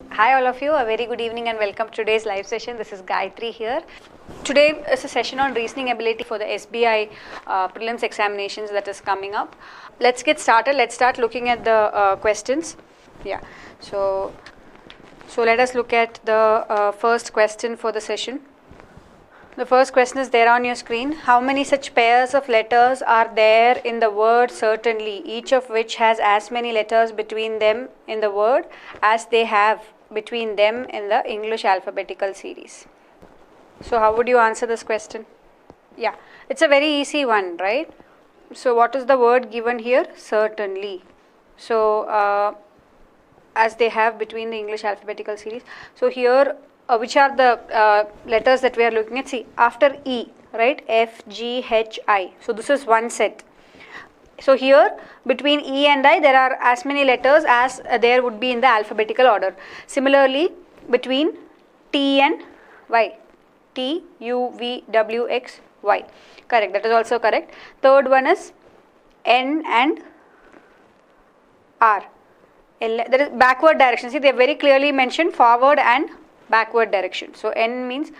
Hi all of you, a very good evening and welcome to today's live session. This is Gayatri here. Today is a session on reasoning ability for the SBI prelims examinations that is coming up. Let's get started. Let's start looking at the questions. Yeah, so let us look at the first question for the session. The first question is there on your screen. How many such pairs of letters are there in the word certainly, each of which has as many letters between them in the word as they have between them in the English alphabetical series? So how would you answer this question? Yeah, it's a very easy one, right? So what is the word given here? Certainly. So as they have between the English alphabetical series. So here which are the letters that we are looking at? See, after E, right? F, G, H, I. So this is one set. So here between E and I there are as many letters as there would be in the alphabetical order. Similarly between T and Y. T, U, V, W, X, Y. Correct, that is also correct. Third one is N and R. There is backward direction. See, they very clearly mentioned forward and backward direction. So N means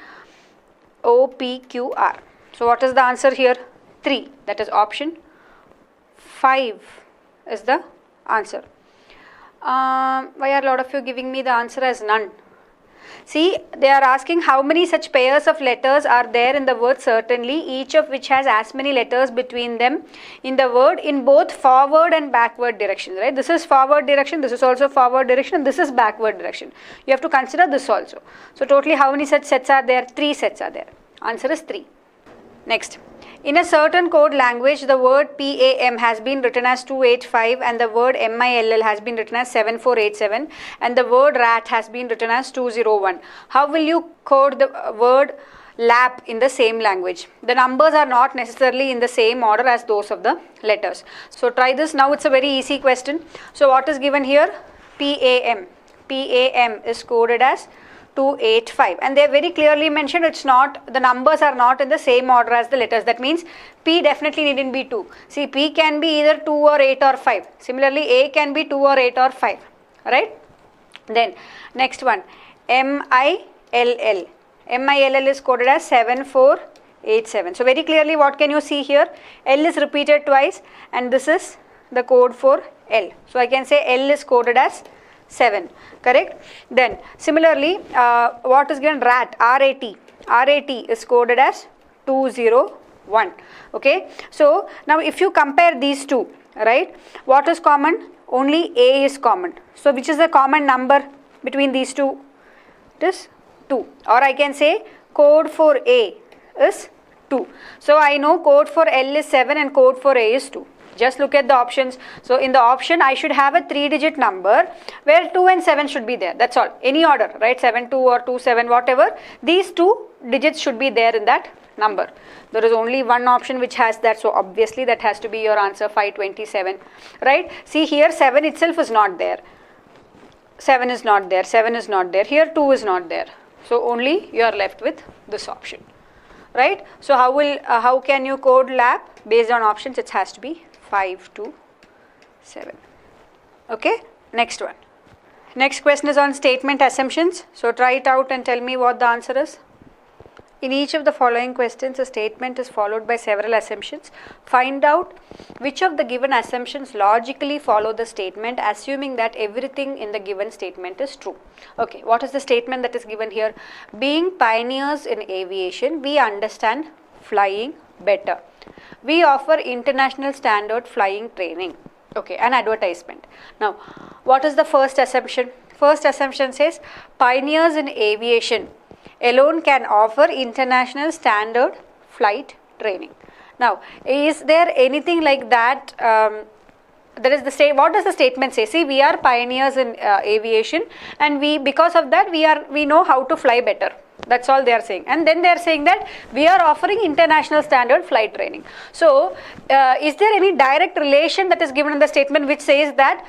O, P, Q, R. So what is the answer here? 3. That is option 5 is the answer. Why are a lot of you giving me the answer as none? See, they are asking how many such pairs of letters are there in the word certainly, each of which has as many letters between them in the word in both forward and backward directions, right? This is forward direction, this is also forward direction, and this is backward direction. You have to consider this also. So totally how many such sets are there? 3 sets are there. Answer is 3. Next. In a certain code language, the word PAM has been written as 285 and the word MILL has been written as 7487 and the word rat has been written as 201. How will you code the word lap in the same language? The numbers are not necessarily in the same order as those of the letters. So try this. Now it's a very easy question. So what is given here? PAM. PAM is coded as 285 and they are very clearly mentioned it's not, the numbers are not in the same order as the letters. That means P definitely needn't be 2. See, P can be either 2 or 8 or 5. Similarly, A can be 2 or 8 or 5. Right? Then next one, MILL. MILL is coded as 7487. So very clearly what can you see here? L is repeated twice and this is the code for L. So I can say L is coded as 7, correct? Then similarly what is given? Rat, RAT is coded as 201. Okay, so now if you compare these two, right, what is common? Only A is common. So which is the common number between these two? It is 2, or I can say code for A is 2. So I know code for L is 7 and code for A is 2. Just look at the options. So in the option I should have a 3-digit number where 2 and 7 should be there. That's all. Any order, right? 7 2 or 2 7, whatever. These 2 digits should be there in that number. There is only one option which has that. So obviously that has to be your answer, 527. Right? See here 7 itself is not there. 7 is not there. 7 is not there. Here 2 is not there. So only you are left with this option. Right? So how can you code lap? Based on options it has to be 5 to 7. Okay, next one. Next question is on statement assumptions. So try it out and tell me what the answer is. In each of the following questions, a statement is followed by several assumptions. Find out which of the given assumptions logically follow the statement, assuming that everything in the given statement is true. Okay, what is the statement that is given here? Being pioneers in aviation, we understand flying better. We offer international standard flying training. Okay, an advertisement. Now, what is the first assumption? First assumption says pioneers in aviation alone can offer international standard flight training. Now, is there anything like that? What does the statement say? See, we are pioneers in aviation and because of that we know how to fly better. That's all they are saying. And then they are saying that we are offering international standard flight training. So is there any direct relation that is given in the statement which says that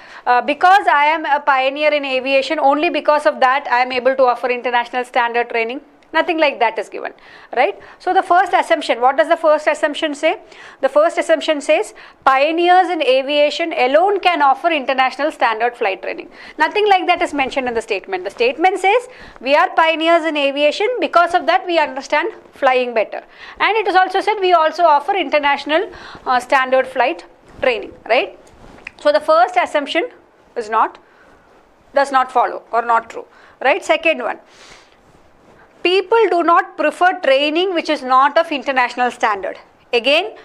because I am a pioneer in aviation, only because of that I am able to offer international standard training? Nothing like that is given, right? So the first assumption, what does the first assumption say? The first assumption says pioneers in aviation alone can offer international standard flight training. Nothing like that is mentioned in the statement. The statement says we are pioneers in aviation, because of that we understand flying better. And it is also said we also offer international standard flight training, right? So the first assumption is does not follow or not true, right? Second one, people do not prefer training which is not of international standard. Again,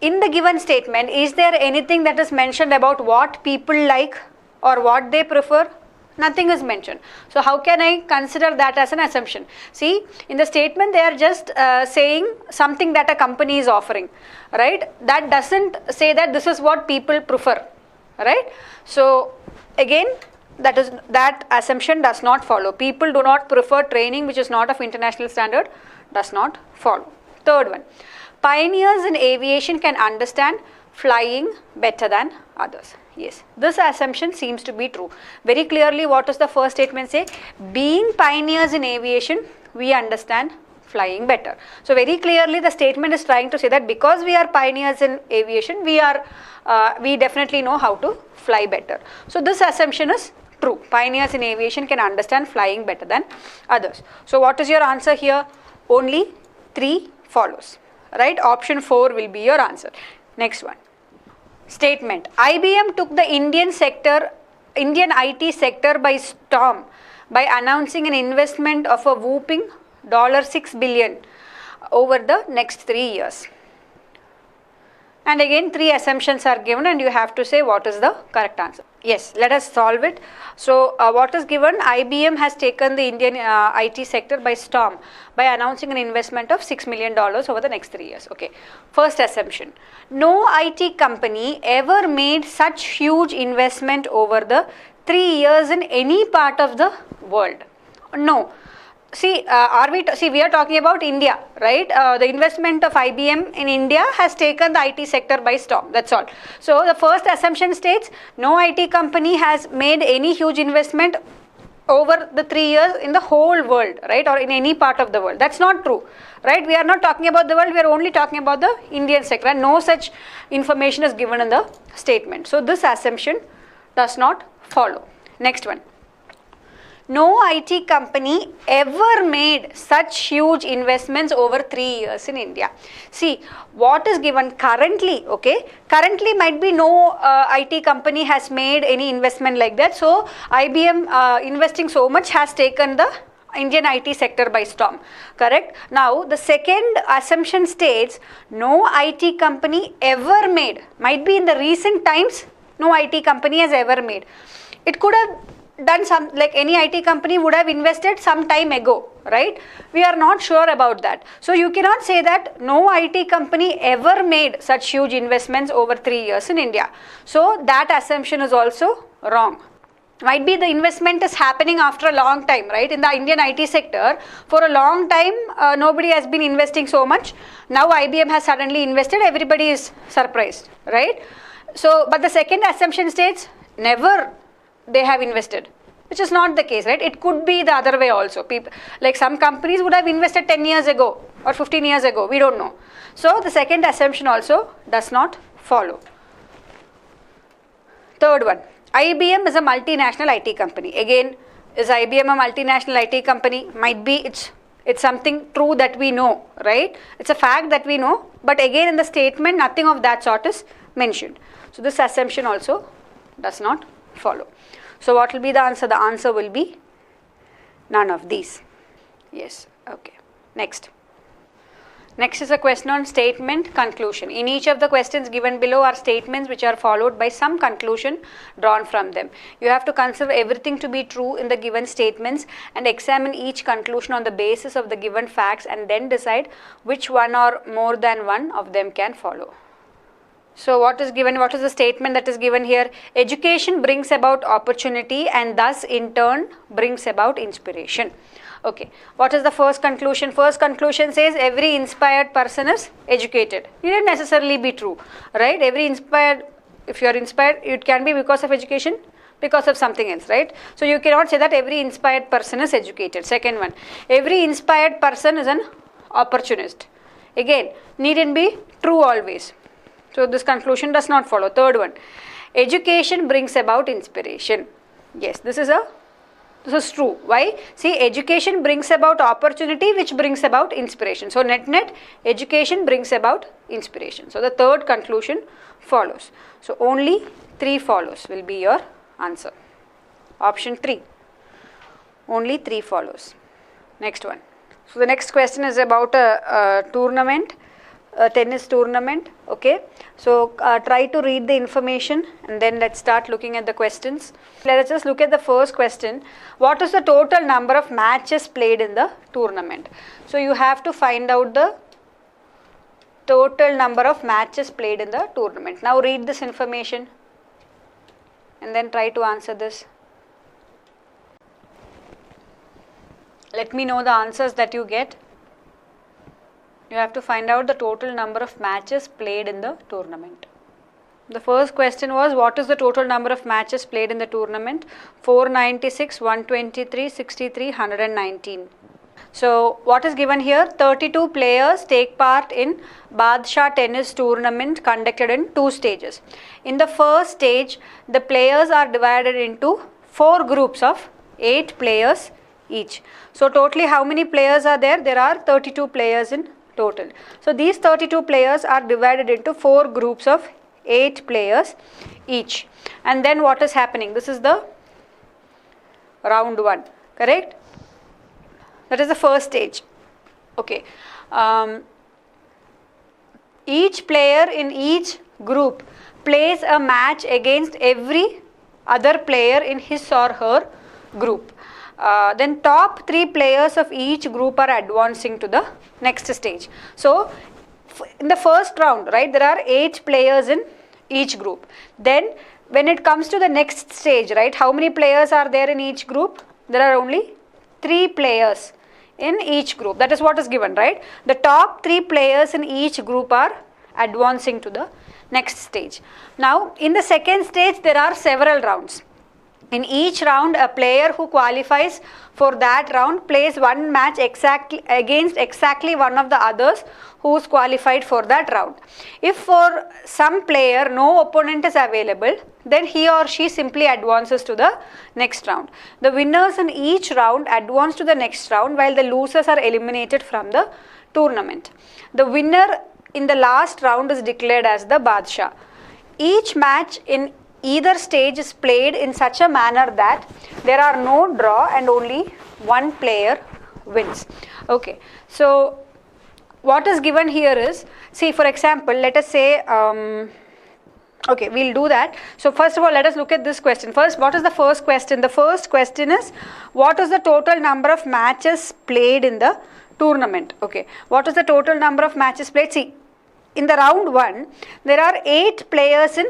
in the given statement, is there anything that is mentioned about what people like or what they prefer? Nothing is mentioned. So how can I consider that as an assumption? See, in the statement they are just saying something that a company is offering, right? That doesn't say that this is what people prefer, right? So again, that assumption does not follow. People do not prefer training which is not of international standard, does not follow. Third one, pioneers in aviation can understand flying better than others. Yes, this assumption seems to be true. Very clearly, what does the first statement say? Being pioneers in aviation, we understand flying better. So very clearly the statement is trying to say that because we are pioneers in aviation, we definitely know how to fly better. So this assumption is true. Pioneers in aviation can understand flying better than others. So what is your answer here? Only 3 follows, right? Option 4 will be your answer. Next one. Statement. IBM took the Indian IT sector by storm by announcing an investment of a whopping $6 billion over the next 3 years. And again 3 assumptions are given and you have to say what is the correct answer. Yes, let us solve it. So what is given? IBM has taken the Indian IT sector by storm by announcing an investment of $6 million over the next 3 years. Okay. First assumption. No IT company ever made such huge investment over the 3 years in any part of the world. No. See, we are talking about India, right? The investment of IBM in India has taken the IT sector by storm. That's all. So the first assumption states no IT company has made any huge investment over the 3 years in the whole world, right? Or in any part of the world. That's not true, right? We are not talking about the world. We are only talking about the Indian sector. And no such information is given in the statement. So this assumption does not follow. Next one. No IT company ever made such huge investments over 3 years in India. See, what is given currently, okay? Currently might be no IT company has made any investment like that. So, IBM investing so much has taken the Indian IT sector by storm, correct? Now, the second assumption states no IT company ever made, might be in the recent times, no IT company has ever made. It could have done some, like any IT company would have invested some time ago, right? We are not sure about that. So you cannot say that no IT company ever made such huge investments over 3 years in India. So that assumption is also wrong. Might be the investment is happening after a long time, right? In the Indian IT sector, for a long time, nobody has been investing so much. Now IBM has suddenly invested, everybody is surprised, right? So, but the second assumption states never they have invested, which is not the case, right? It could be the other way also. People, like some companies would have invested 10 years ago or 15 years ago, we don't know. So the second assumption also does not follow. Third one, IBM is a multinational IT company. Again, is IBM a multinational IT company? Might be it's something true that we know, right? It's a fact that we know, but again in the statement nothing of that sort is mentioned. So this assumption also does not follow. So what will be the answer? The answer will be none of these. Yes, okay. Next. Next is a question on statement conclusion. In each of the questions given below are statements which are followed by some conclusion drawn from them. You have to consider everything to be true in the given statements and examine each conclusion on the basis of the given facts and then decide which one or more than one of them can follow. So what is given? What is the statement that is given here? Education brings about opportunity and thus in turn brings about inspiration. Okay, what is the first conclusion? First conclusion says every inspired person is educated. It didn't necessarily be true, right? Every inspired, if you are inspired, it can be because of education? because of something else, right? So you cannot say that every inspired person is educated. Second one, every inspired person is an opportunist. Again, needn't be true always. So this conclusion does not follow. Third one, education brings about inspiration. Yes, this is true. Why? See, education brings about opportunity, which brings about inspiration. So net education brings about inspiration. So the third conclusion follows. So only 3 follows will be your answer. Option 3. Only 3 follows. Next one. So the next question is about a tournament, a tennis tournament. Okay. So try to read the information and then let's start looking at the questions. Let us just look at the first question. What is the total number of matches played in the tournament? So you have to find out the total number of matches played in the tournament. Now read this information and then try to answer this. Let me know the answers that you get. You have to find out the total number of matches played in the tournament. The first question was, what is the total number of matches played in the tournament? 496, 123, 63, 119. So what is given here? 32 players take part in Badshah tennis tournament conducted in 2 stages. In the first stage, the players are divided into 4 groups of 8 players each. So totally how many players are there? There are 32 players in total. So these 32 players are divided into 4 groups of 8 players each. And then what is happening? This is the round 1, correct? That is the first stage. Okay. Each player in each group plays a match against every other player in his or her group. Then top 3 players of each group are advancing to the next stage. So in the first round, right, there are 8 players in each group. Then when it comes to the next stage, right, how many players are there in each group? There are only 3 players in each group. That is what is given, right? The top 3 players in each group are advancing to the next stage. Now in the second stage, there are several rounds. In each round, a player who qualifies for that round plays one match against exactly one of the others who is qualified for that round. If for some player no opponent is available, then he or she simply advances to the next round. The winners in each round advance to the next round while the losers are eliminated from the tournament. The winner in the last round is declared as the Badshah. Each match in either stage is played in such a manner that there are no draw and only one player wins. Okay, so what is given here is, see, for example, let us say, okay, we'll do that. So first of all, let us look at this question. First, what is the first question? The first question is, what is the total number of matches played in the tournament? Okay, what is the total number of matches played? See, in the round 1, there are 8 players in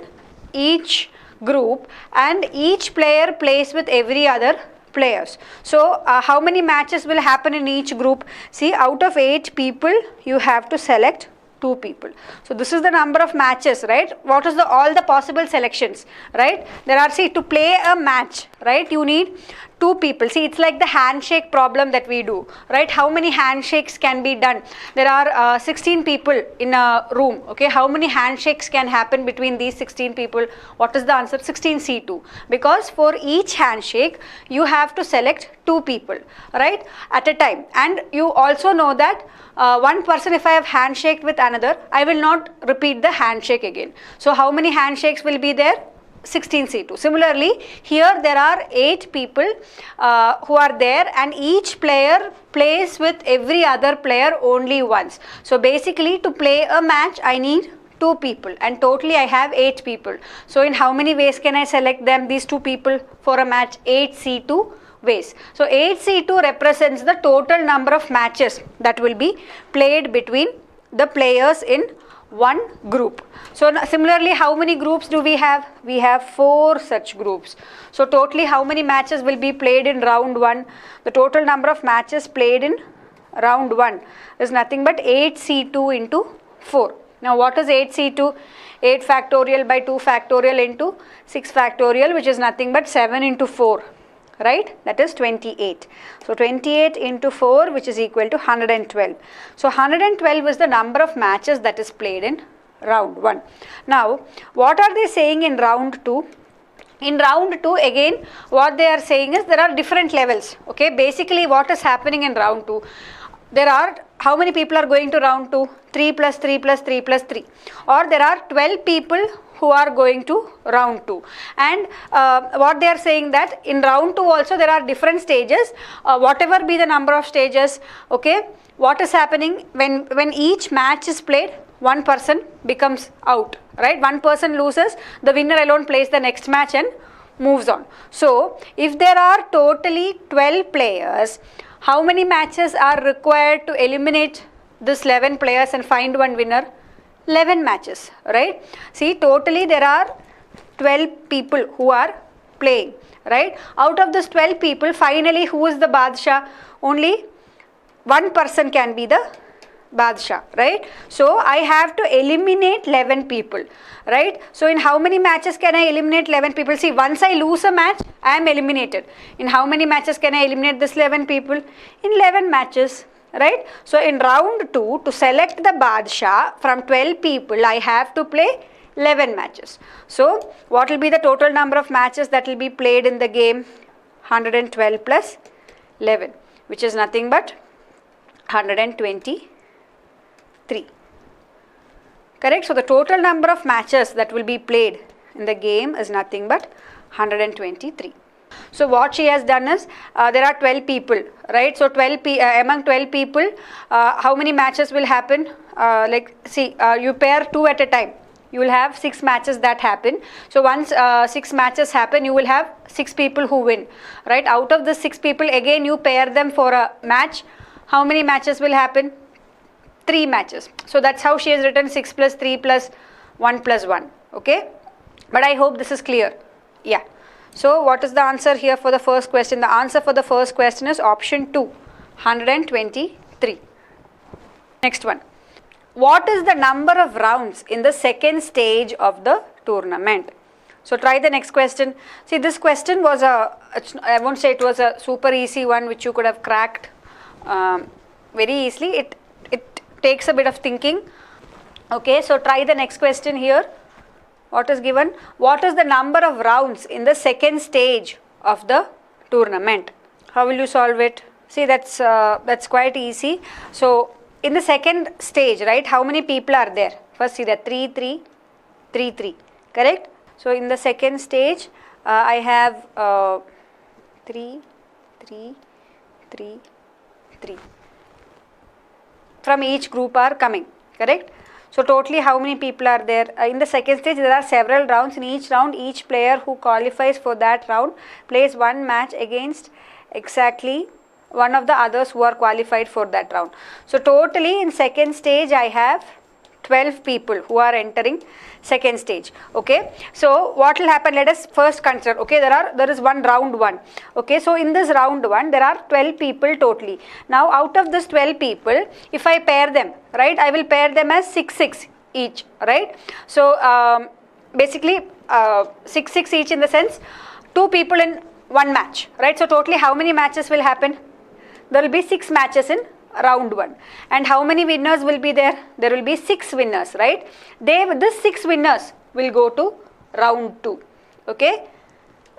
each group and each player plays with every other players. So how many matches will happen in each group? See, out of 8 people you have to select 2 people. So this is the number of matches, right? What is all the possible selections, right? There are, see, to play a match, right, you need 2 people. See, it's like the handshake problem that we do, right? How many handshakes can be done? There are 16 people in a room, okay? How many handshakes can happen between these 16 people? What is the answer? 16C2. Because for each handshake, you have to select 2 people, right, at a time. And you also know that one person, if I have handshaked with another, I will not repeat the handshake again. So how many handshakes will be there? 16C2. Similarly, here there are 8 people who are there and each player plays with every other player only once. So basically, to play a match, I need 2 people and totally I have 8 people. So in how many ways can I select them, these 2 people, for a match? 8C2 ways. So 8C2 represents the total number of matches that will be played between the players in one group. So similarly, how many groups do we have? We have 4 such groups. So totally how many matches will be played in round 1? The total number of matches played in round 1 is nothing but 8C2 into 4. Now what is 8C2? 8 factorial by 2 factorial into 6 factorial, which is nothing but 7 into 4, right? That is 28. So 28 into 4, which is equal to 112. So 112 is the number of matches that is played in round 1. Now, what are they saying in round 2? In round 2, again, what they are saying is there are different levels. Okay, basically what is happening in round 2? There are, how many people are going to round 2? 3 plus 3 plus 3 plus 3. Or there are 12 people who are going to round 2. And what they are saying that in round 2 also there are different stages. Whatever be the number of stages, okay, what is happening when each match is played? One person becomes out, right? One person loses, the winner alone plays the next match and moves on. So, if there are totally 12 players, how many matches are required to eliminate this 11 players and find one winner? 11 matches, right? See, totally there are 12 people who are playing, right? Out of this 12 people, finally who is the Badshah? Only one person can be the Badshah, right? So I have to eliminate 11 people, right? So in how many matches can I eliminate 11 people? See, once I lose a match, I am eliminated. In how many matches can I eliminate this 11 people? In 11 matches, right? So in round 2, to select the Badshah from 12 people, I have to play 11 matches. So what will be the total number of matches that will be played in the game? 112 plus 11, which is nothing but 123. Correct? So the total number of matches that will be played in the game is nothing but 123. So what she has done is, there are 12 people, right? So among 12 people, how many matches will happen? You pair 2 at a time. You will have 6 matches that happen. So once 6 matches happen, you will have 6 people who win, right? Out of the 6 people, again you pair them for a match. How many matches will happen? 3 matches. So that's how she has written 6 plus 3 plus 1 plus 1. Okay. But I hope this is clear. Yeah. So what is the answer here for the first question? The answer for the first question is option 2, 123. Next one. What is the number of rounds in the second stage of the tournament? So try the next question. See, this question was I won't say it was a super easy one which you could have cracked very easily. It takes a bit of thinking. Okay, so try the next question here. What is given? What is the number of rounds in the second stage of the tournament? How will you solve it? See, that's quite easy. So in the second stage, right, how many people are there? First see that 3, 3, 3, 3. Correct? So in the second stage, I have 3, 3, 3, 3. From each group are coming, correct? So totally how many people are there? In the second stage, there are several rounds. In each round, each player who qualifies for that round plays one match against exactly one of the others who are qualified for that round. So totally in second stage, I have 12 people who are entering second stage. Okay, so what will happen? Let us first consider. Okay, there is one round 1. Okay, so in this round 1 there are 12 people totally. Now out of this 12 people, if I pair them, right, I will pair them as 6 each, right? So basically 6 each in the sense 2 people in one match, right? So totally how many matches will happen? There will be 6 matches in round 1. And how many winners will be there? There will be 6 winners, right? This 6 winners will go to round 2. Okay,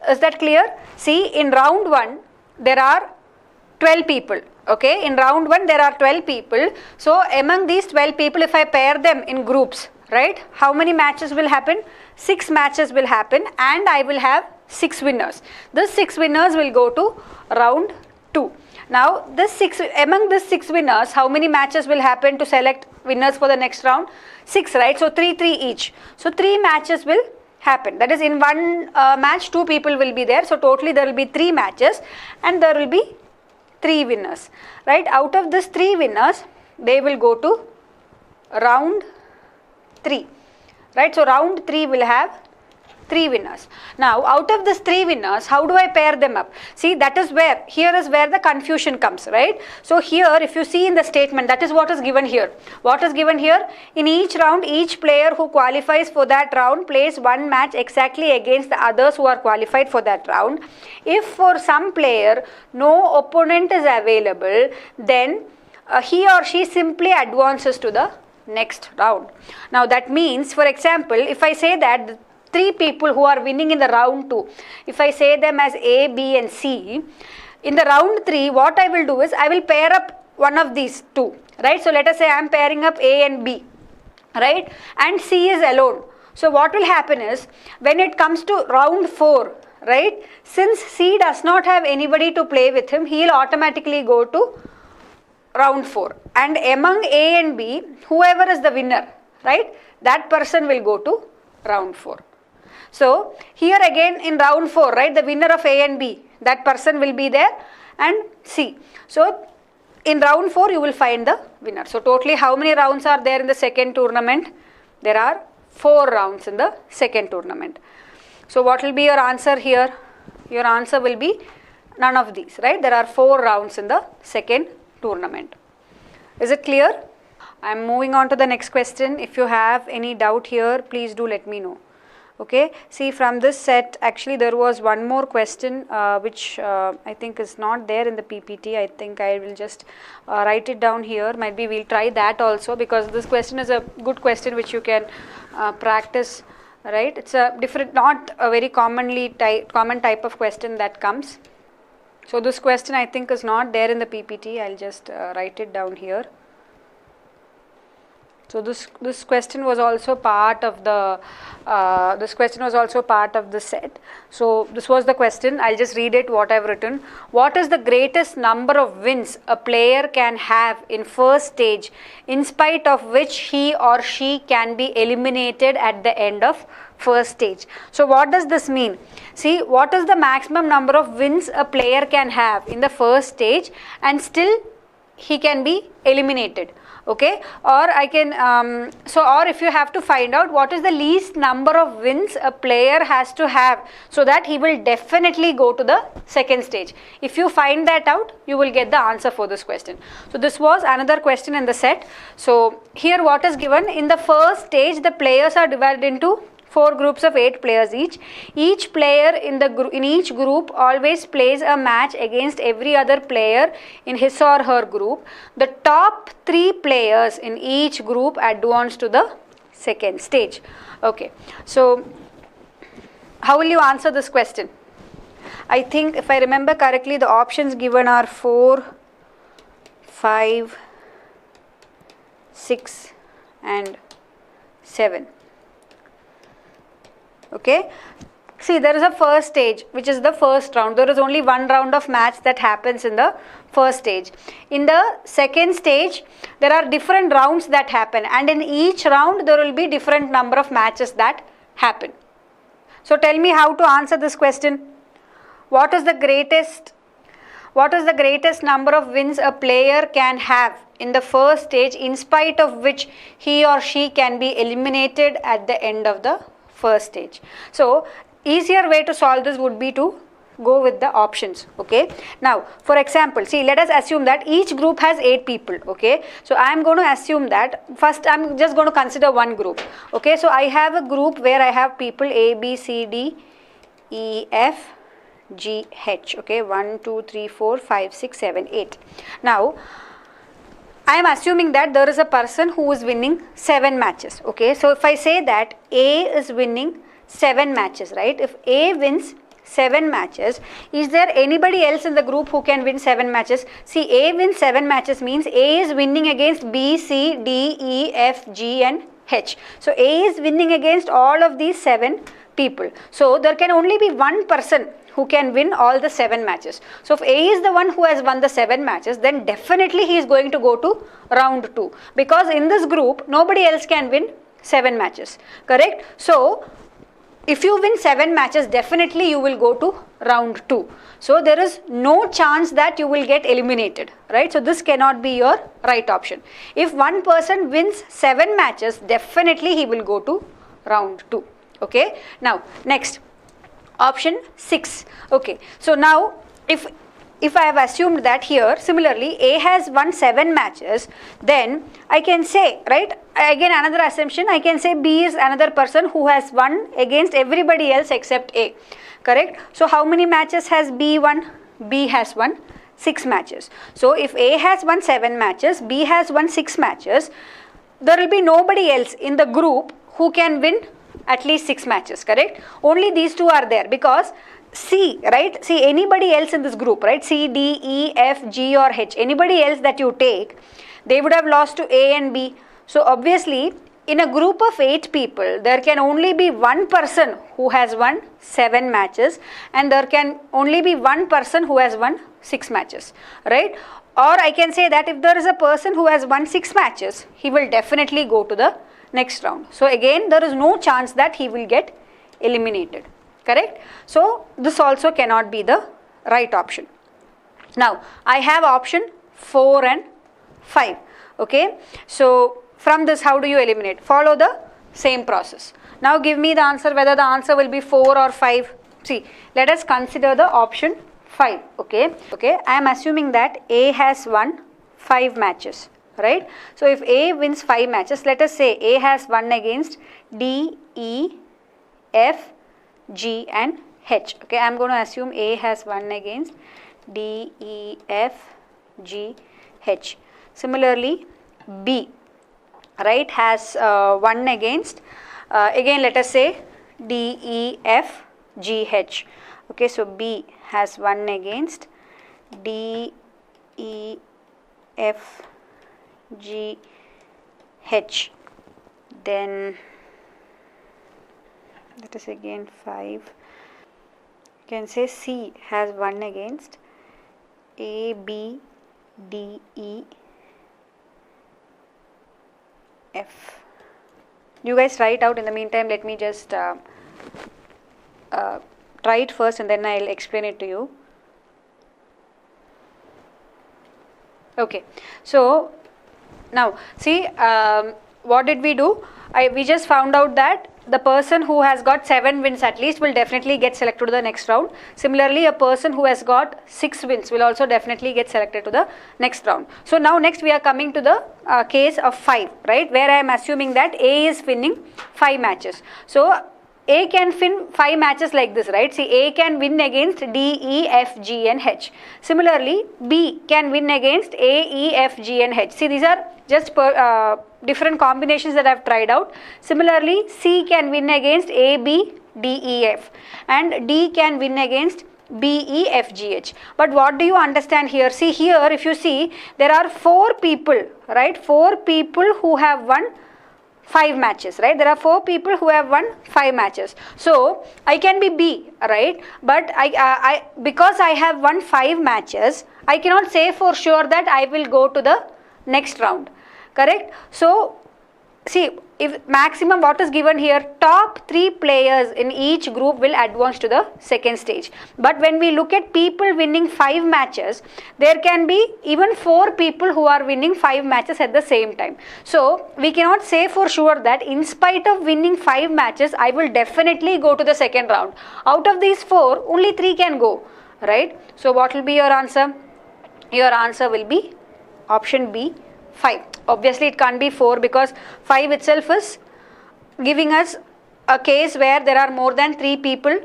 is that clear? See, in round 1 there are 12 people. Okay, in round 1 there are 12 people. So among these 12 people, if I pair them in groups, right, how many matches will happen? 6 matches will happen, and I will have 6 winners. These 6 winners will go to round 2. Now, among these 6 winners, how many matches will happen to select winners for the next round? 6, right? So 3 each. So 3 matches will happen. That is, in one match, 2 people will be there. So totally there will be 3 matches, and there will be 3 winners, right? Out of these 3 winners, they will go to round 3, right? So round 3 will have 3 winners. Now, out of these 3 winners, how do I pair them up? See, that is where, here is where the confusion comes, right? So here, if you see in the statement, that is what is given here. What is given here? In each round, each player who qualifies for that round plays one match exactly against the others who are qualified for that round. If for some player, no opponent is available, then he or she simply advances to the next round. Now that means, for example, if I say that the 3 people who are winning in the round 2, if I say them as A, B and C, in the round 3 what I will do is I will pair up one of these 2, right? So let us say I am pairing up A and B, right? And C is alone. So what will happen is, when it comes to round 4, right, since C does not have anybody to play with him, he will automatically go to round 4, and among A and B, whoever is the winner, right, that person will go to round 4. So here again in round 4, right, the winner of A and B, that person will be there, and C. So in round 4 you will find the winner. So totally how many rounds are there in the second tournament? There are 4 rounds in the second tournament. So what will be your answer here? Your answer will be none of these, right? There are 4 rounds in the second tournament. Is it clear? I am moving on to the next question. If you have any doubt here, please do let me know. Okay, see, from this set, actually there was one more question which I think is not there in the PPT. I think I will just write it down here. Might be we'll try that also, because this question is a good question which you can practice, right? It's a different, not a very common type of question that comes. So this question I think is not there in the PPT. I'll just write it down here. So this question was also part of the set. So this was the question. I'll just read it what I've written. What is the greatest number of wins a player can have in first stage, in spite of which he or she can be eliminated at the end of first stage? So what does this mean? See, what is the maximum number of wins a player can have in the first stage and still he can be eliminated? Okay, or I can or if you have to find out what is the least number of wins a player has to have so that he will definitely go to the second stage. If you find that out, you will get the answer for this question. So this was another question in the set. So here what is given, in the first stage the players are divided into 4 groups of 8 players each. Each player in each group always plays a match against every other player in his or her group. The top 3 players in each group advance to the second stage. Okay, so how will you answer this question? I think if I remember correctly, the options given are 4, 5, 6 and 7. Okay, see, there is a first stage which is the first round. There is only one round of match that happens in the first stage. In the second stage there are different rounds that happen, and in each round there will be different number of matches that happen. So tell me how to answer this question. What is the greatest number of wins a player can have in the first stage, in spite of which he or she can be eliminated at the end of the first stage? So easier way to solve this would be to go with the options. Okay, now for example, see, let us assume that each group has 8 people. Okay, so I am going to assume that first I am just going to consider one group. Okay, so I have a group where I have people A, B, C, D, E, F, G, H. Okay, 1, 2, 3, 4, 5, 6, 7, 8. Now I am assuming that there is a person who is winning 7 matches. Okay, so if I say that A is winning 7 matches, right? If A wins 7 matches, is there anybody else in the group who can win 7 matches? See, A wins 7 matches means A is winning against B, C, D, E, F, G and H. So A is winning against all of these 7 people. So there can only be one person who can win all the 7 matches. So if A is the one who has won the 7 matches, then definitely he is going to go to round 2, because in this group nobody else can win 7 matches. Correct? So if you win 7 matches, definitely you will go to round 2. So there is no chance that you will get eliminated, right? So this cannot be your right option. If one person wins 7 matches, definitely he will go to round 2. Okay, now next, option 6. Okay, so now if I have assumed that here, similarly, A has won 7 matches, then I can say, right, again another assumption, I can say B is another person who has won against everybody else except A, correct? So how many matches has B won? B has won 6 matches. So if A has won 7 matches, B has won 6 matches, there will be nobody else in the group who can win at least 6 matches, correct? Only these two are there, because C, right? See, anybody else in this group, right? C, D, E, F, G or H, anybody else that you take, they would have lost to A and B. So obviously, in a group of 8 people, there can only be one person who has won 7 matches, and there can only be one person who has won 6 matches, right? Or I can say that if there is a person who has won 6 matches, he will definitely go to the next round. So again, there is no chance that he will get eliminated, correct? So this also cannot be the right option. Now I have option 4 and 5. Okay, so from this, how do you eliminate? Follow the same process. Now give me the answer, whether the answer will be 4 or 5. See, let us consider the option 5. Okay, I am assuming that A has won 5 matches, right? So if A wins 5 matches, let us say A has won against D, E, F, G and H. Okay, I am going to assume A has won against D, E, F, G, H. Similarly, B, right, has won against, again let us say D, E, F, G, H. Okay, so B has won against D, E, F, G, H. Then that is again 5. You can say C has won against A, B, D, E, F. You guys write out. In the meantime, let me just try it first and then I'll explain it to you. Okay, so now see, what did we do? We just found out that the person who has got 7 wins at least will definitely get selected to the next round. Similarly, a person who has got 6 wins will also definitely get selected to the next round. So now next we are coming to the case of 5, right, where I am assuming that A is winning 5 matches. So A can win 5 matches like this, right? See, A can win against D, E, F, G and H. Similarly, B can win against A, E, F, G and H. See, these are just different combinations that I have tried out. Similarly, C can win against A, B, D, E, F, and D can win against B, E, F, G, H. But what do you understand here? See, here if you see, there are 4 people, right? 4 people who have won 5 matches, right? There are 4 people who have won 5 matches. So I can be B, right? But because I have won 5 matches, I cannot say for sure that I will go to the next round, correct? So see, if maximum what is given here, top 3 players in each group will advance to the second stage. But when we look at people winning 5 matches, there can be even 4 people who are winning 5 matches at the same time. So we cannot say for sure that in spite of winning 5 matches, I will definitely go to the second round. Out of these 4, only 3 can go, right? So what will be your answer? Your answer will be option B, 5. Obviously it can't be 4 because 5 itself is giving us a case where there are more than 3 people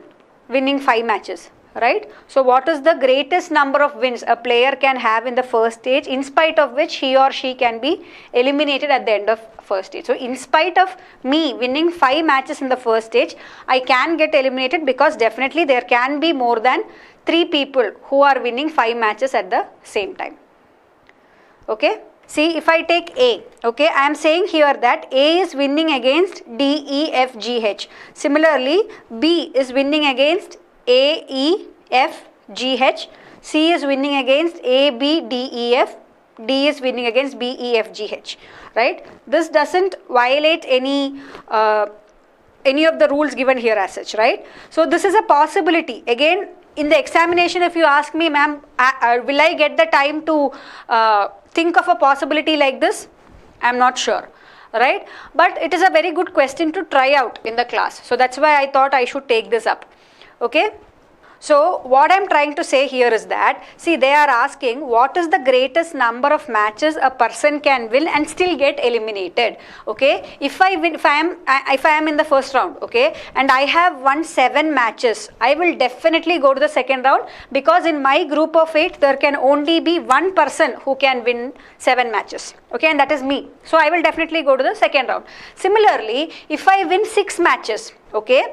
winning 5 matches, right? So what is the greatest number of wins a player can have in the first stage, in spite of which he or she can be eliminated at the end of first stage? So in spite of me winning 5 matches in the first stage, I can get eliminated because definitely there can be more than 3 people who are winning 5 matches at the same time. Okay. See, if I take A, okay, I am saying here that A is winning against D, E, F, G, H. Similarly, B is winning against A, E, F, G, H. C is winning against A, B, D, E, F. D is winning against B, E, F, G, H. Right? This doesn't violate any of the rules given here as such, right? So this is a possibility. Again, in the examination, if you ask me, ma'am, will I get the time to think of a possibility like this? I am not sure. right? But it is a very good question to try out in the class. So that's why I thought I should take this up. Okay. So what I am trying to say here is that, see, they are asking what is the greatest number of matches a person can win and still get eliminated. Okay, if I win, if I am in the first round, okay, and I have won 7 matches, I will definitely go to the second round, because in my group of 8 there can only be one person who can win 7 matches. Okay, and that is me. So I will definitely go to the second round. Similarly, if I win 6 matches, okay,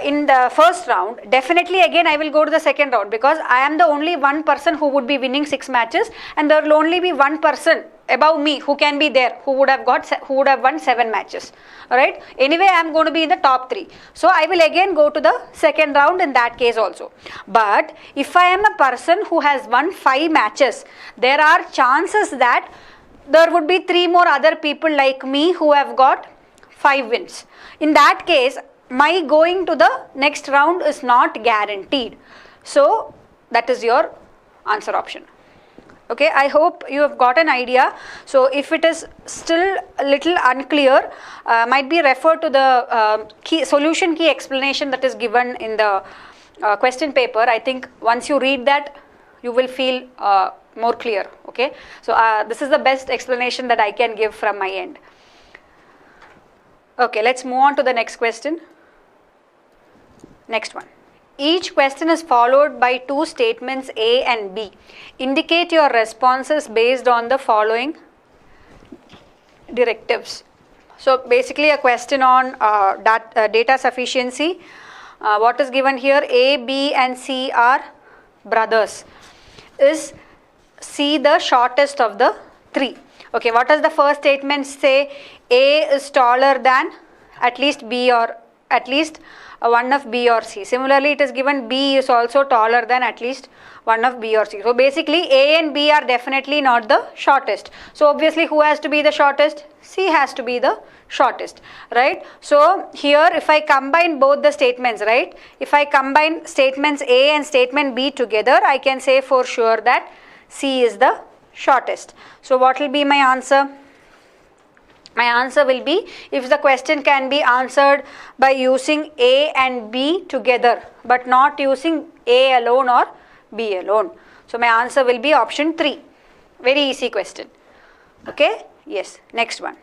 in the first round, definitely again I will go to the second round, because I am the only one person who would be winning 6 matches, and there will only be one person above me who can be there who would have won 7 matches. Alright, anyway I am going to be in the top 3, so I will again go to the second round in that case also. But if I am a person who has won 5 matches, there are chances that there would be 3 more other people like me who have got 5 wins. In that case, my going to the next round is not guaranteed. So that is your answer option. Okay, I hope you have got an idea. So if it is still a little unclear, might be referred to the solution key explanation that is given in the question paper. I think once you read that, you will feel more clear. Okay, so this is the best explanation that I can give from my end. Okay, let's move on to the next question. Next one. Each question is followed by 2 statements A and B. Indicate your responses based on the following directives. So basically a question on data sufficiency. What is given here? A, B and C are brothers. Is C the shortest of the 3? Okay, what does the first statement say? A is taller than at least B, or at least one of B or C. Similarly, it is given B is also taller than at least one of B or C. So basically A and B are definitely not the shortest. So obviously who has to be the shortest? C has to be the shortest, right? So here if I combine both the statements, right? If I combine statements A and statement B together, I can say for sure that C is the shortest. So what will be my answer? My answer will be, if the question can be answered by using A and B together, but not using A alone or B alone. So my answer will be option 3. Very easy question. Okay? Yes. Next one.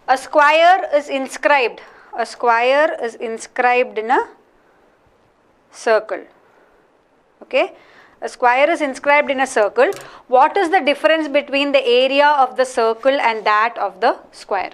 A square is inscribed. A square is inscribed in a circle. Okay? A square is inscribed in a circle. What is the difference between the area of the circle and that of the square?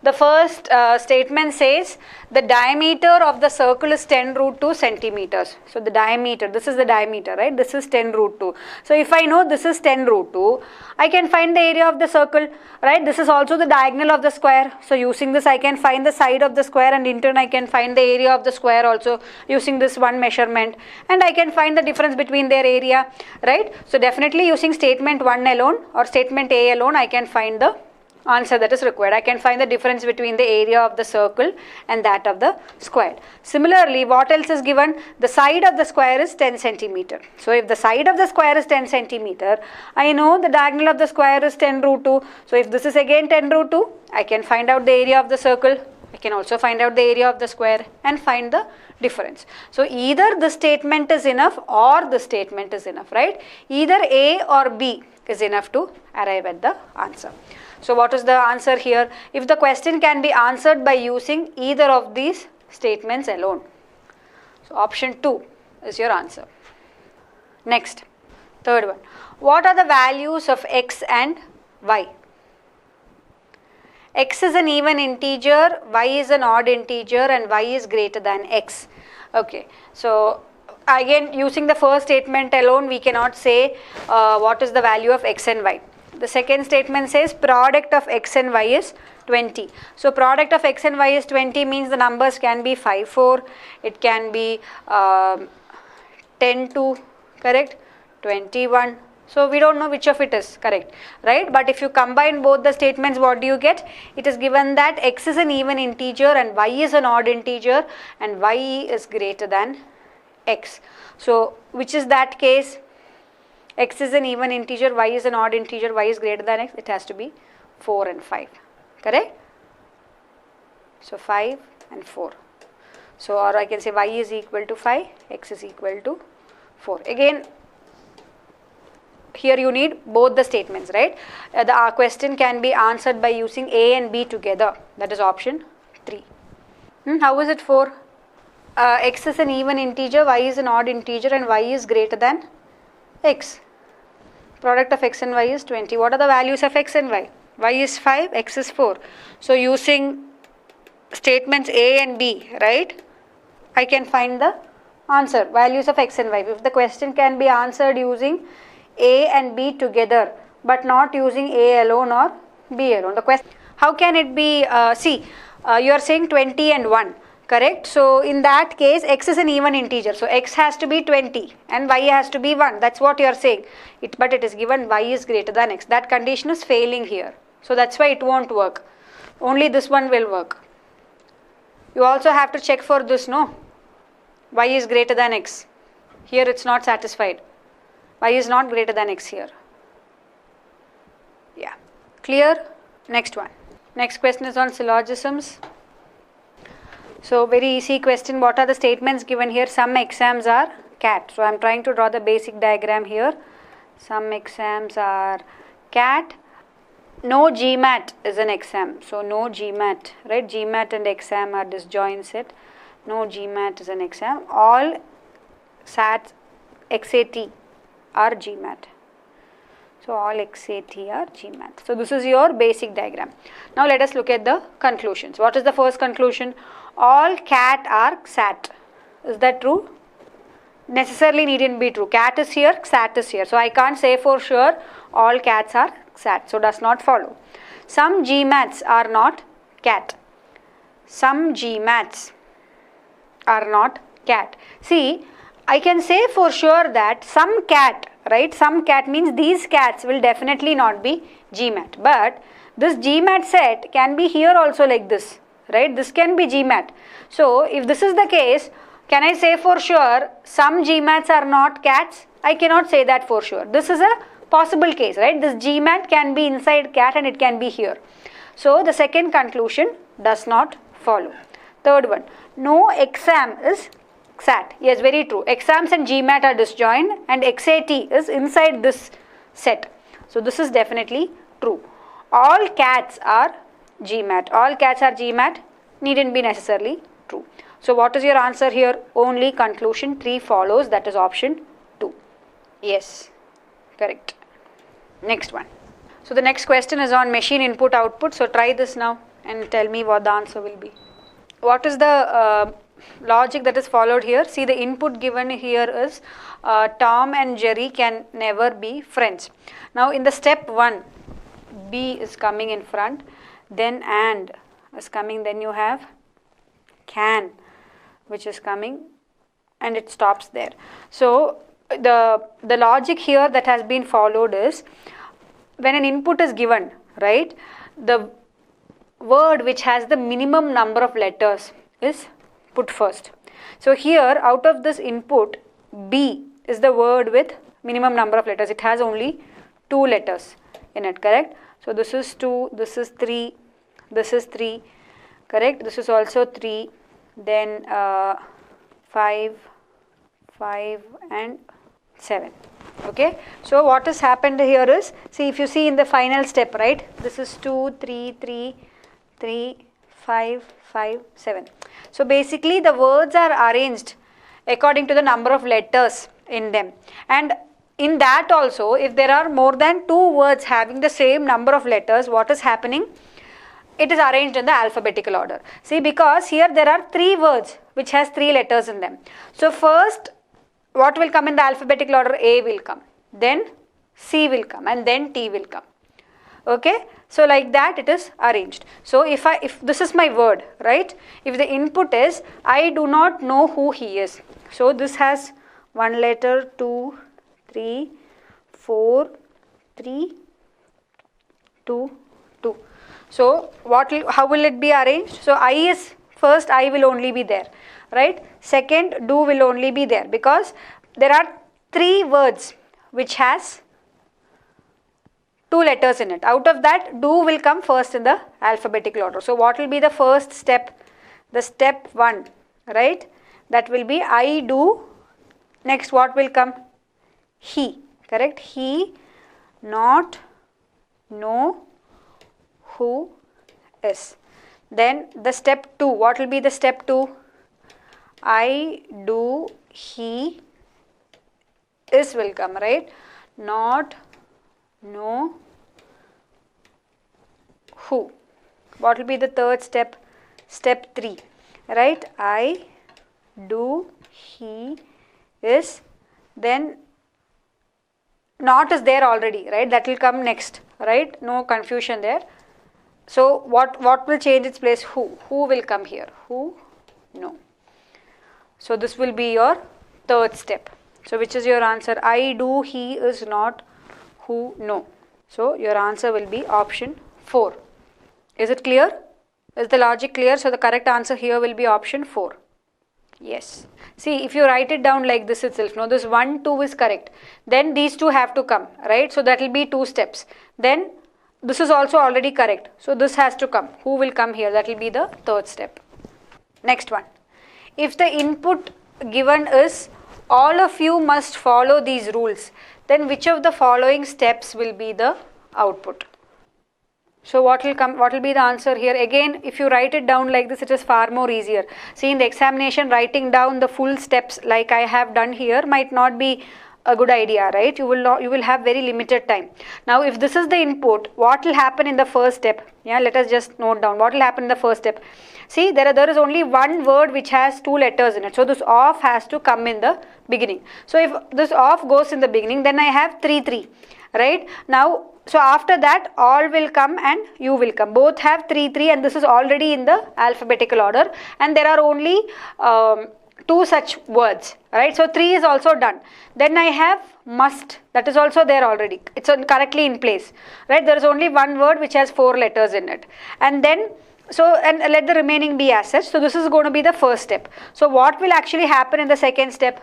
The first statement says the diameter of the circle is 10 root 2 centimeters. So the diameter, this is the diameter, right? This is 10 root 2. So if I know this is 10 root 2, I can find the area of the circle, right? This is also the diagonal of the square. So using this I can find the side of the square, and in turn I can find the area of the square also using this one measurement, and I can find the difference between their area, right? So definitely using statement 1 alone or statement A alone, I can find the answer that is required. I can find the difference between the area of the circle and that of the square. Similarly, what else is given? The side of the square is 10 centimeter. So if the side of the square is 10 centimeter, I know the diagonal of the square is 10 root 2. So if this is again 10 root 2, I can find out the area of the circle. I can also find out the area of the square and find the difference. So either the statement is enough or the statement is enough, right? Either A or B is enough to arrive at the answer. So what is the answer here? If the question can be answered by using either of these statements alone. So option 2 is your answer. Next, third one. What are the values of x and y? X is an even integer, y is an odd integer, and y is greater than x. Okay, so again using the first statement alone, we cannot say what is the value of x and y. The second statement says product of x and y is 20. So product of x and y is 20 means the numbers can be 5, 4, it can be 10, 2, correct, 21. So we don't know which of it is correct, right? But if you combine both the statements, what do you get? It is given that x is an even integer and y is an odd integer and y is greater than x. So which is that case? X is an even integer, y is an odd integer, y is greater than x. It has to be 4 and 5, correct? So 5 and 4. So, or I can say y is equal to 5, x is equal to 4. Again, here you need both the statements, right? The question can be answered by using A and B together. That is option 3. How is it 4? X is an even integer, y is an odd integer, and y is greater than x. Product of x and y is 20. What are the values of x and y? Y is 5, x is 4. So using statements A and B, right, I can find the answer, values of x and y. If the question can be answered using A and B together, but not using A alone or B alone. The question, how can it be, you are saying 20 and 1. Correct. So in that case, x is an even integer. So x has to be 20 and y has to be 1. That's what you are saying. But it is given y is greater than x. That condition is failing here. So that's why it won't work. Only this one will work. You also have to check for this, no? Y is greater than x. Here it's not satisfied. Y is not greater than x here. Yeah. Clear? Next one. Next question is on syllogisms. So very easy question. What are the statements given here? Some exams are CAT. So I am trying to draw the basic diagram here. Some exams are CAT. No GMAT is an exam. So no GMAT, right? GMAT and exam are disjoint set. No GMAT is an exam. All SAT, XAT are GMAT. So all XAT are GMAT. So this is your basic diagram. Now let us look at the conclusions. What is the first conclusion? All CAT are SAT. Is that true? Necessarily needn't be true. CAT is here, SAT is here. So I can't say for sure all CATs are SAT. So does not follow. Some GMATs are not CAT. Some GMATs are not CAT. See, I can say for sure that some CAT, right? Some CAT means these CATs will definitely not be GMAT. But this GMAT set can be here also like this. Right, this can be GMAT. So if this is the case, can I say for sure some GMATs are not CATs? I cannot say that for sure. This is a possible case, right? This GMAT can be inside CAT and it can be here. So the second conclusion does not follow. Third one, no exam is SAT. Yes, very true. Exams and GMAT are disjoint and XAT is inside this set. So this is definitely true. All CATs are GMAT. All CATs are GMAT needn't be necessarily true. So what is your answer here? Only conclusion 3 follows, that is option 2. Yes, correct. Next one. So the next question is on machine input output. So try this now and tell me what the answer will be. What is the logic that is followed here? See, the input given here is Tom and Jerry can never be friends. Now in the step 1, B is coming in front. Then and is coming, then you have can, which is coming, and it stops there. So the logic here that has been followed is when an input is given, right, the word which has the minimum number of letters is put first. So here out of this input, B is the word with minimum number of letters. It has only 2 letters in it, correct? So this is 2, this is 3, this is 3, correct? This is also 3, then 5 and 7. Okay, so what has happened here is, see, if you see in the final step, right, this is 2, 3, 3, 3, 5, 5, 7. So basically the words are arranged according to the number of letters in them, and in that also, if there are more than 2 words having the same number of letters, what is happening? It is arranged in the alphabetical order. See, because here there are 3 words which has 3 letters in them. So first, what will come in the alphabetical order? A will come, then C will come, and then T will come. Okay, so like that it is arranged. So if this is my word, right, if the input is I do not know who he is, so this has 1 letter, 2, 3, 4, 3, 2, 2. So how will it be arranged? So I is first, I will only be there, right? Second, do will only be there, because there are 3 words which has 2 letters in it. Out of that, do will come first in the alphabetical order. So what will be the first step? The step 1, right? That will be I do. Next what will come? He, correct? He not know who is. Then the step 2, what will be the step 2? I do he is will come, right? Not know who. What will be the third step? Step 3, right? I do he is, then not is there already, right? That will come next, right? No confusion there. So what will change its place? Who will come here? Who? No. So this will be your third step. So which is your answer? I do he is not who no. So your answer will be option 4. Is it clear? Is the logic clear? So the correct answer here will be option 4. Yes. See, if you write it down like this itself, no, this 1, 2 is correct. Then these two have to come, right? So that will be 2 steps. Then this is also already correct. So this has to come. Who will come here? That will be the third step. Next one. If the input given is all of you must follow these rules, then which of the following steps will be the output? So what will come? What will be the answer here? Again, if you write it down like this, it is far more easier. See, in the examination, writing down the full steps like I have done here might not be a good idea, right? You will have very limited time. Now, if this is the input, what will happen in the first step? Yeah, let us just note down what will happen in the first step. See, there is only one word which has 2 letters in it. So this off has to come in the beginning. So if this off goes in the beginning, then I have 3, 3, right? Now, so after that, all will come and you will come. Both have 3, 3, and this is already in the alphabetical order, and there are only 2 such words, right? So 3 is also done. Then I have must, that is also there already. It's correctly in place, right? There is only one word which has 4 letters in it, and then and let the remaining be as such. So this is going to be the first step. So what will actually happen in the second step?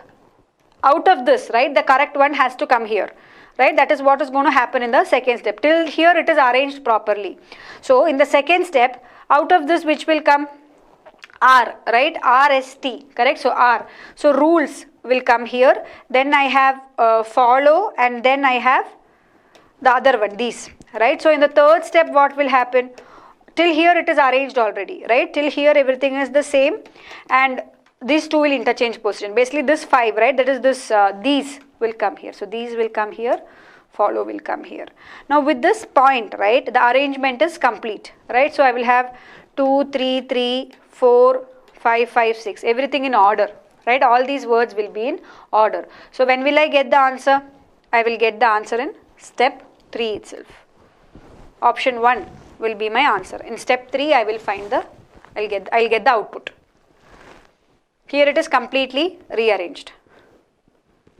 Out of this, right, the correct one has to come here, right? That is what is going to happen in the second step. Till here it is arranged properly. So in the second step, out of this which will come? R, right? RST, correct? So R. So rules will come here. Then I have follow, and then I have the other one, these, right? So in the third step, what will happen? Till here it is arranged already, right? Till here everything is the same, and these 2 will interchange position. Basically this 5, right? That is this, these will come here. So these will come here, follow will come here. Now with this point, right, the arrangement is complete, right? So I will have 2, 3, 3, 4, 5, 5, 6, everything in order, right? All these words will be in order. So when will I get the answer? I will get the answer in step 3 itself. Option 1 will be my answer. In step 3, I will find I'll get the output. Here it is completely rearranged.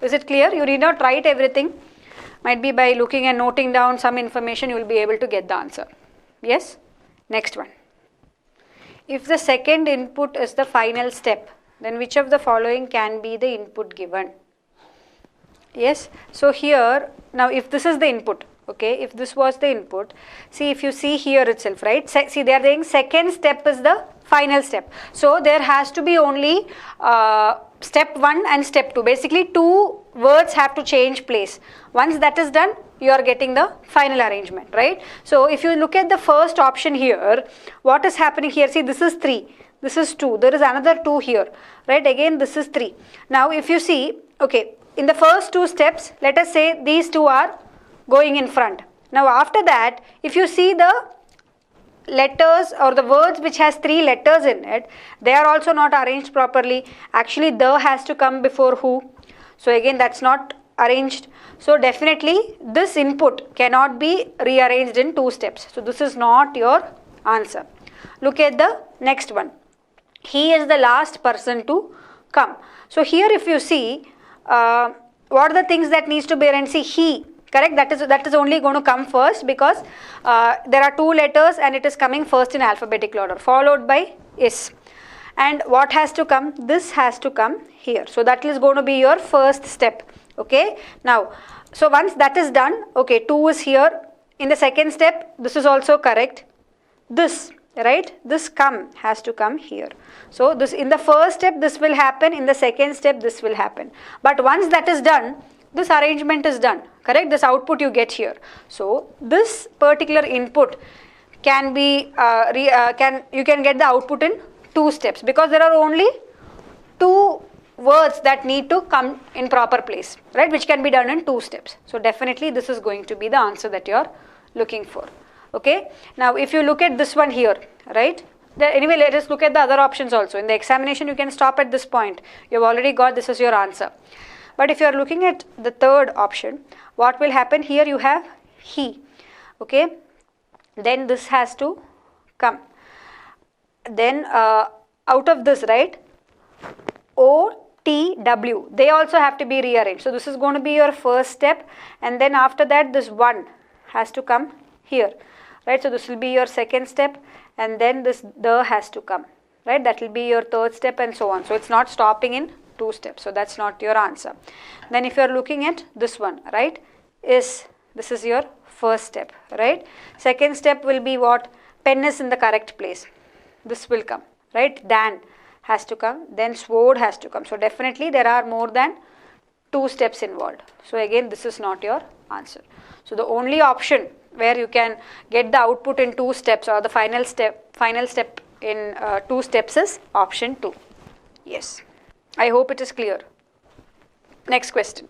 Is it clear? You need not write everything. Might be by looking and noting down some information, you will be able to get the answer. Yes? Next one. If the second input is the final step, then which of the following can be the input given? Yes? So here, now if this is the input, okay, if this was the input, see, if you see here itself, right, see, they are saying second step is the final step. So there has to be only step 1 and step 2. Basically 2 words have to change place. Once that is done, you are getting the final arrangement, right? So if you look at the first option here, what is happening here? See, this is 3, this is 2, there is another 2 here, right? Again, this is 3. Now if you see, okay, in the first 2 steps, let us say these 2 are going in front. Now after that, if you see the letters or the words which has 3 letters in it, they are also not arranged properly. Actually the has to come before who. So again, that's not arranged. So definitely this input cannot be rearranged in 2 steps. So this is not your answer. Look at the next one. He is the last person to come. So here if you see, what are the things that needs to be arranged? See, he, correct, that is only going to come first because there are 2 letters and it is coming first in alphabetical order, followed by is. And what has to come? This has to come here. So that is going to be your first step. Okay. Now, so once that is done, okay, 2 is here, In the second step, this is also correct. This, right, this come has to come here. So this, in the first step this will happen, in the second step this will happen. But once that is done, this arrangement is done, correct? This output you get here. So this particular input can be, you can get the output in 2 steps, because there are only 2 words that need to come in proper place, right, which can be done in 2 steps. So definitely this is going to be the answer that you are looking for. Okay, now if you look at this one here, right, anyway, let us look at the other options also. In the examination you can stop at this point, you have already got this as your answer. But if you are looking at the third option, what will happen here? You have he, okay, then this has to come, then out of this, right, O, T, W, they also have to be rearranged. So this is going to be your first step, and then after that this 1 has to come here, right? So this will be your second step, and then this the has to come, right? That will be your third step, and so on. So it's not stopping in 2 steps. So that's not your answer. Then if you are looking at this one, right, this is your first step, right? Second step will be what? Pen is in the correct place. This will come, right? Dan has to come, then sword has to come. So definitely there are more than 2 steps involved. So again, this is not your answer. So the only option where you can get the output in 2 steps, or the final step in 2 steps, is option 2. Yes, I hope it is clear. Next question.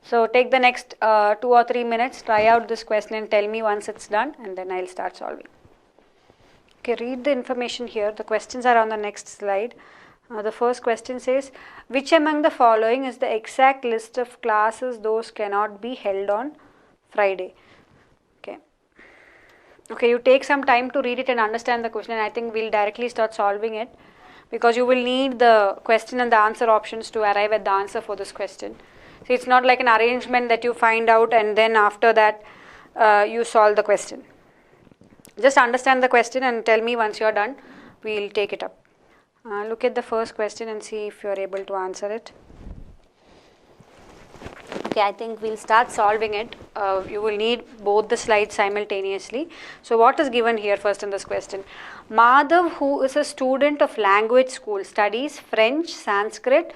So take the next 2 or 3 minutes, try out this question and tell me once it's done, and then I'll start solving. Okay, read the information here. The questions are on the next slide. The first question says, which among the following is the exact list of classes those cannot be held on Friday? Okay, you take some time to read it and understand the question, and I think we'll directly start solving it, because you will need the question and the answer options to arrive at the answer for this question. So it's not like an arrangement that you find out and then after that you solve the question. Just understand the question and tell me once you're done, we'll take it up. Look at the first question and see if you're able to answer it. Okay, I think we'll start solving it. You will need both the slides simultaneously. So what is given here first in this question? Madhav, who is a student of language school, studies French, Sanskrit,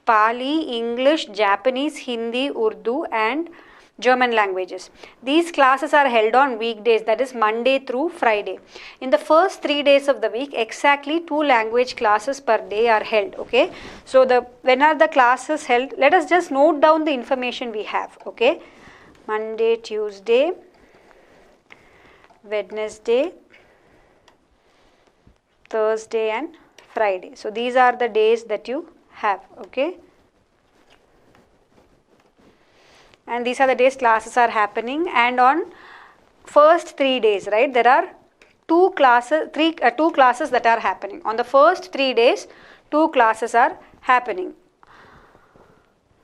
Pali, English, Japanese, Hindi, Urdu and German languages. These classes are held on weekdays, that is Monday through Friday. In the first 3 days of the week, exactly 2 language classes per day are held. Okay, so when are the classes held? Let us just note down the information we have. Okay, Monday, Tuesday, Wednesday, Thursday and Friday. So these are the days that you have. Okay, and these are the days classes are happening, and on first 3 days, right, there are 2 classes that are happening. On the first 3 days, 2 classes are happening,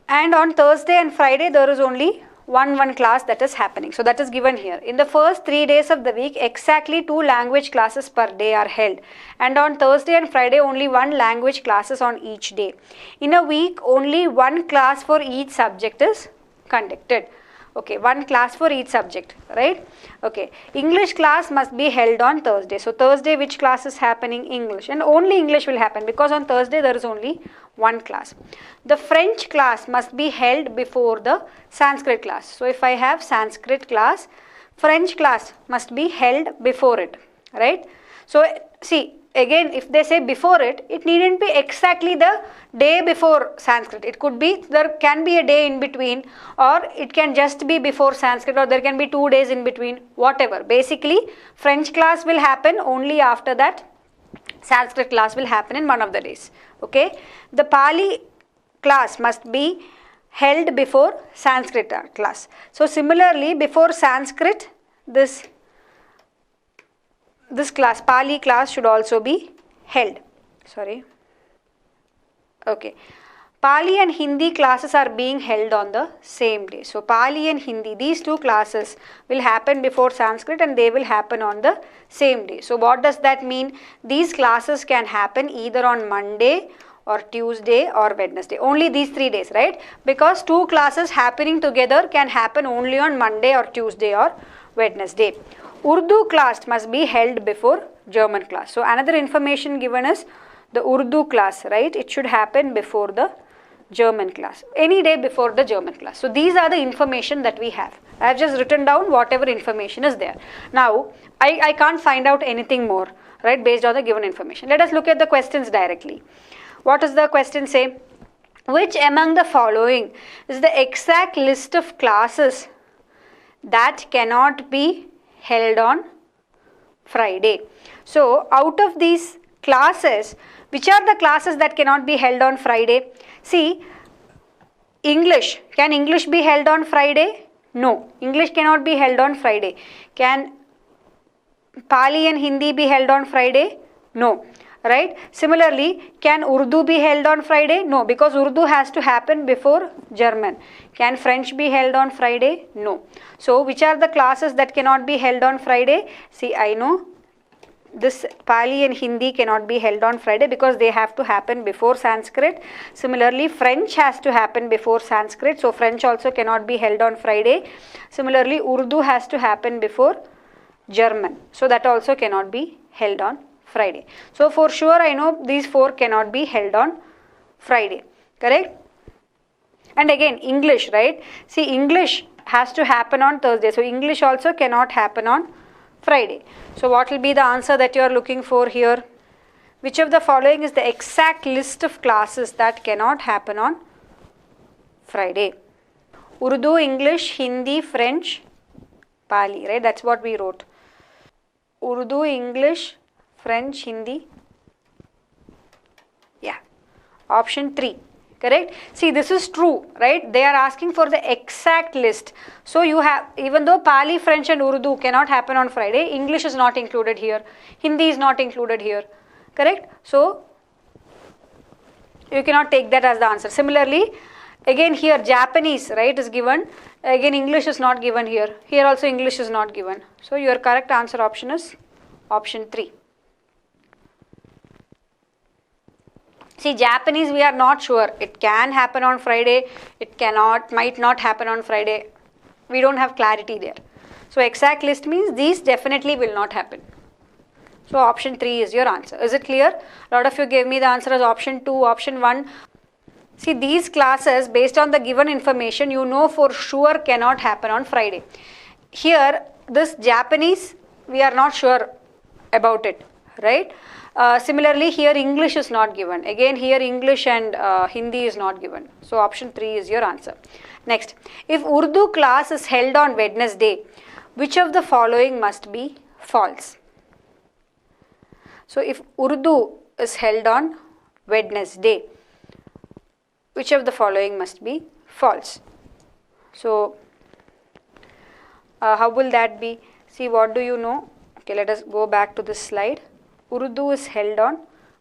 and on Thursday and Friday there is only one class that is happening. So that is given here. In the first 3 days of the week, exactly 2 language classes per day are held, and on Thursday and Friday only 1 language classes on each day. In a week, only 1 class for each subject is conducted. Okay, 1 class for each subject, right? Okay, English class must be held on Thursday. So Thursday, which class is happening? English, and only English will happen, because on Thursday there is only 1 class. The French class must be held before the Sanskrit class. So if I have Sanskrit class, French class must be held before it, right? So see, again, if they say before it, it needn't be exactly the day before Sanskrit. It could be, there can be a day in between, or it can just be before Sanskrit, or there can be 2 days in between, whatever. Basically, French class will happen only after that. Sanskrit class will happen in one of the days. Okay, the Pali class must be held before Sanskrit class. So similarly, before Sanskrit, this class, Pali class, should also be held. Sorry. Okay. Pali and Hindi classes are being held on the same day. So Pali and Hindi, these 2 classes will happen before Sanskrit, and they will happen on the same day. So what does that mean? These classes can happen either on Monday or Tuesday or Wednesday. Only these 3 days, right? Because 2 classes happening together can happen only on Monday or Tuesday or Wednesday. Urdu class must be held before German class. So another information given is the Urdu class, right? It should happen before the German class, any day before the German class. So these are the information that we have. I have just written down whatever information is there. Now, I can't find out anything more, right, based on the given information. Let us look at the questions directly. What does the question say? Which among the following is the exact list of classes that cannot be held on Friday? So, out of these classes, which are the classes that cannot be held on Friday? See, English. Can English be held on Friday? No. English cannot be held on Friday. Can Pali and Hindi be held on Friday? No. Right? Similarly, can Urdu be held on Friday? No, because Urdu has to happen before German. Can French be held on Friday? No. So, which are the classes that cannot be held on Friday? See, I know this Pali and Hindi cannot be held on Friday because they have to happen before Sanskrit. Similarly, French has to happen before Sanskrit. So, French also cannot be held on Friday. Similarly, Urdu has to happen before German. So, that also cannot be held on Friday. So, for sure I know these 4 cannot be held on Friday. Correct? And again, English, right? See, English has to happen on Thursday. So, English also cannot happen on Friday. So, what will be the answer that you are looking for here? Which of the following is the exact list of classes that cannot happen on Friday? Urdu, English, Hindi, French, Pali, right? That's what we wrote. Urdu, English, French, Hindi. Yeah. Option 3. Correct? See, this is true, right? They are asking for the exact list. So, you have, even though Pali, French and Urdu cannot happen on Friday, English is not included here. Hindi is not included here. Correct? So, you cannot take that as the answer. Similarly, again here Japanese, right, is given. Again, English is not given here. Here also English is not given. So, your correct answer option is option 3. See, Japanese we are not sure. It can happen on Friday. It cannot, might not happen on Friday. We don't have clarity there. So, exact list means these definitely will not happen. So, option 3 is your answer. Is it clear? A lot of you gave me the answer as option 2, option 1. See, these classes based on the given information, you know for sure cannot happen on Friday. Here, this Japanese, we are not sure about it, right? Similarly, here English is not given. Again, here English and Hindi is not given. So, option 3 is your answer. Next, if Urdu class is held on Wednesday, which of the following must be false? So, if Urdu is held on Wednesday, which of the following must be false? So, how will that be? See, what do you know? Okay, let us go back to this slide. Urdu is held on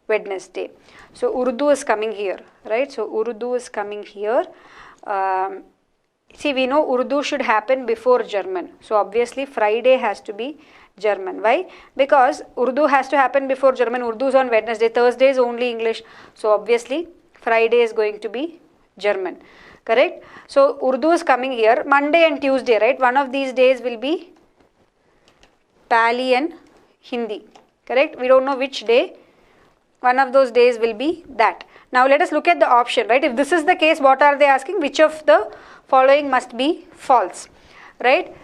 Wednesday. So, Urdu is coming here, right? So, Urdu is coming here. See, we know Urdu should happen before German. So, obviously, Friday has to be German. Why? Because Urdu has to happen before German. Urdu is on Wednesday. Thursday is only English. So, obviously, Friday is going to be German. Correct? So, Urdu is coming here. Monday and Tuesday, right? One of these days will be Pali and Hindi. Correct? We don't know which day. One of those days will be that. Now, let us look at the option, right? If this is the case, what are they asking? Which of the following must be false, right?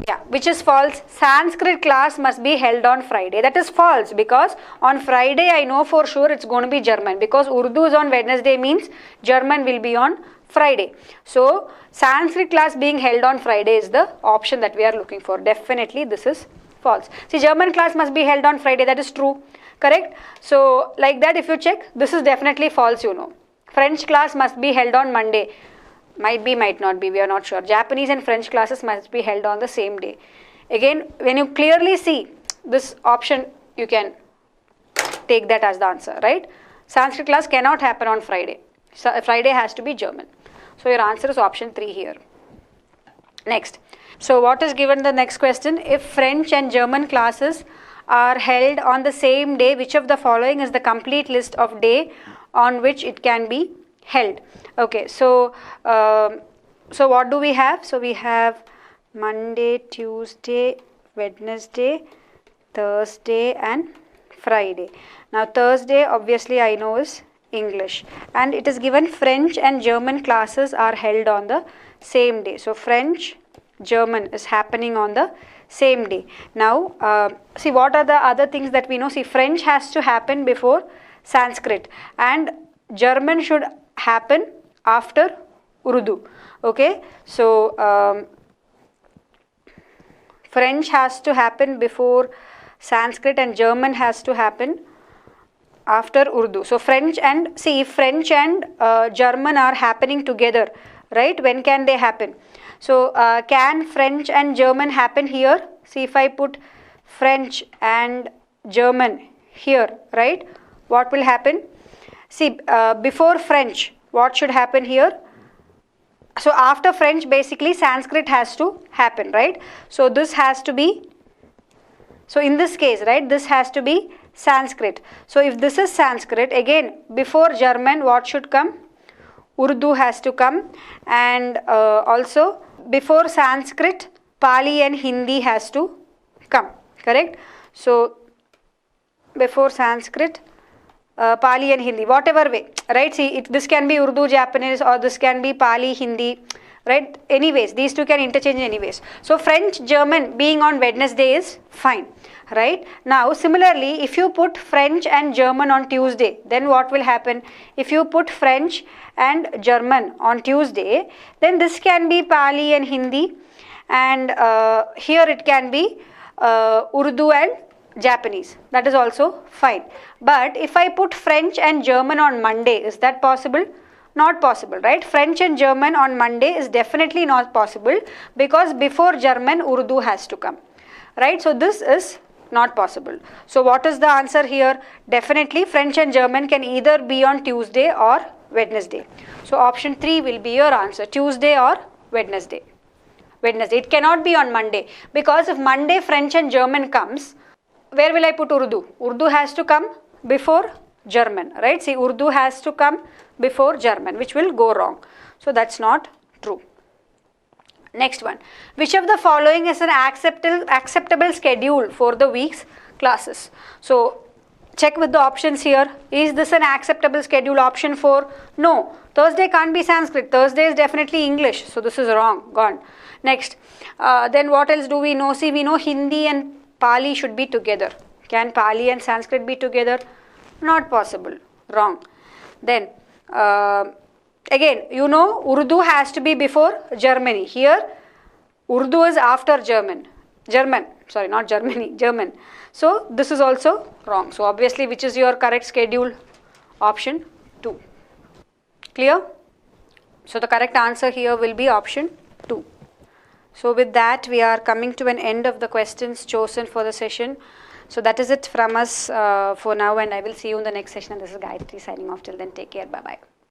Yeah, which is false? Sanskrit class must be held on Friday. That is false because on Friday, I know for sure it's going to be German because Urdu is on Wednesday means German will be on Friday. So, Sanskrit class being held on Friday is the option that we are looking for. Definitely, this is false. See, German class must be held on Friday. That is true. Correct? So, like that, if you check, this is definitely false, you know. French class must be held on Monday. Might be, might not be. We are not sure. Japanese and French classes must be held on the same day. Again, when you clearly see this option, you can take that as the answer, right? Sanskrit class cannot happen on Friday. So, Friday has to be German. So, your answer is option 3 here. Next. So, what is given the next question? If French and German classes are held on the same day, which of the following is the complete list of day on which it can be held. Okay, so so what do we have? So we have Monday, Tuesday, Wednesday, Thursday and Friday. Now Thursday obviously I know is English, and it is given French and German classes are held on the same day. So French, German is happening on the same day. Now see, what are the other things that we know? See, French has to happen before Sanskrit and German should happen after Urdu. Okay, so French has to happen before Sanskrit and German has to happen after Urdu. So French and, see, if French and German are happening together, right, when can they happen? So can French and German happen here? See, if I put French and German here, right, what will happen? See, before French, what should happen here? So after French, basically Sanskrit has to happen, right? So this has to be, so in this case, right, this has to be Sanskrit. So if this is Sanskrit, again before German what should come? Urdu has to come, and also before Sanskrit, Pali and Hindi has to come, correct? So before Sanskrit, Pali and Hindi, whatever way, right? See, this can be Urdu, Japanese, or this can be Pali, Hindi, right? Anyways, these two can interchange anyways. So French, German being on Wednesday is fine, right? Now similarly, if you put French and German on Tuesday, then what will happen? If you put French and German on Tuesday, then this can be Pali and Hindi, and here it can be Urdu and Japanese. That is also fine. But if I put French and German on Monday, is that possible? Not possible, right? French and German on Monday is definitely not possible, because before German, Urdu has to come, right? So this is not possible. So what is the answer here? Definitely French and German can either be on Tuesday or Wednesday. So option 3 will be your answer, Tuesday or Wednesday. Wednesday. It cannot be on Monday, because if Monday French and German comes, where will I put Urdu? Urdu has to come before German, right? See, Urdu has to come before German, which will go wrong. So that's not true. Next one. Which of the following is an acceptable schedule for the week's classes? So check with the options here. Is this an acceptable schedule? Option 4, no. Thursday can't be Sanskrit. Thursday is definitely English. So this is wrong, gone. Next. Then what else do we know? See, we know Hindi and Pali should be together. Can Pali and Sanskrit be together? Not possible. Wrong. Then again, you know, Urdu has to be before Germany. Here Urdu is after German. Sorry, not Germany, German. So this is also wrong. So obviously, which is your correct schedule? Option 2. Clear? So the correct answer here will be option 2. So with that, we are coming to an end of the questions chosen for the session. So that is it from us for now, and I will see you in the next session. And this is Gayatri signing off. Till then, take care. Bye-bye.